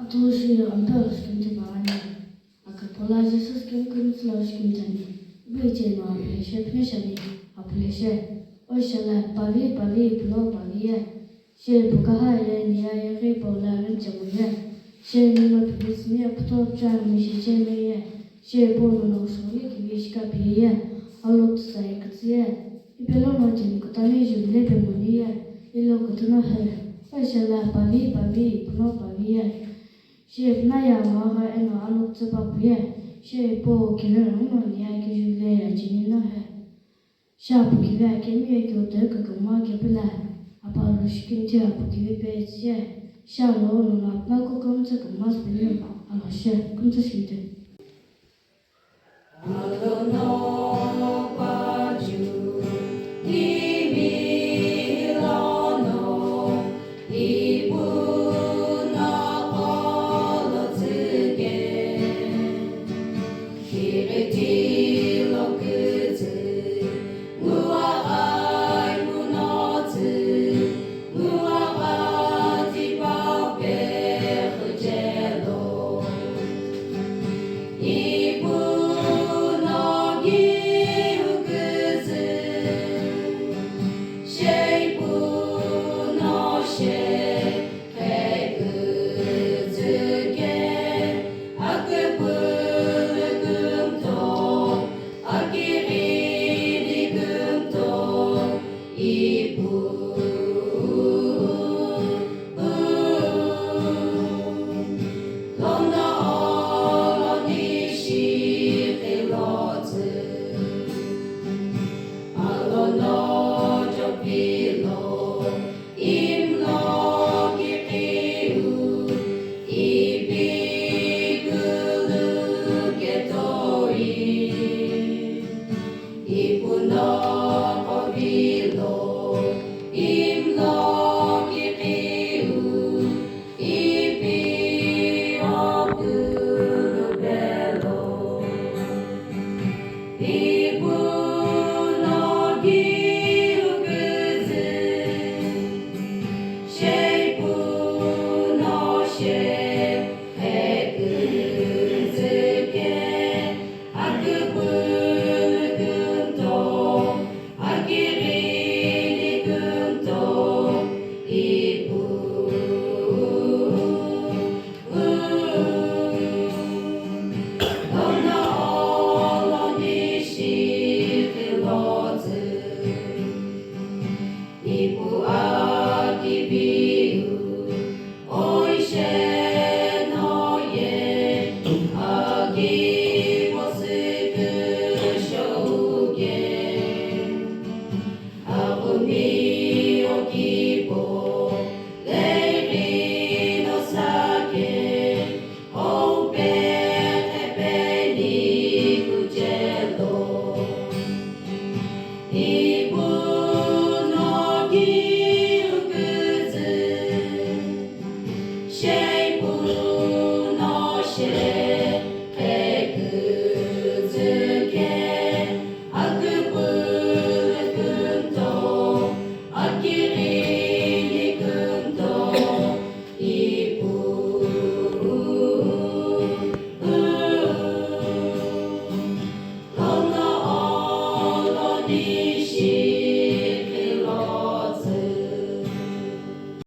도시 안배울 시킨지 말아니 아까 볼라지스 스킨 금슬러 시킨자니 위제노 아플레셰 피셔니 아플레셰 오샬라 바비 블로 바비에 셰 부가하에 니아에 리볼라는 정우에 셰 니노 비스니에 부토트장 미시체메에 셰 보노노 소리 기비시카 비에 알록사이 그지에 이벨로노 진코타니 줄레 베모니에 일로코트노 해 오샬라 바비 블로 바비에 셰 나야마가 에노 알록츠바부에 셰 보 기르노 니아에 줄레 지니노 해 샤부 기베 케미에 교데 그그마 게블라 아빠로 시킨지 아빠 기베 베지에 샤로노 나빠고 검색 그마스 빌려 알아셰 검색인데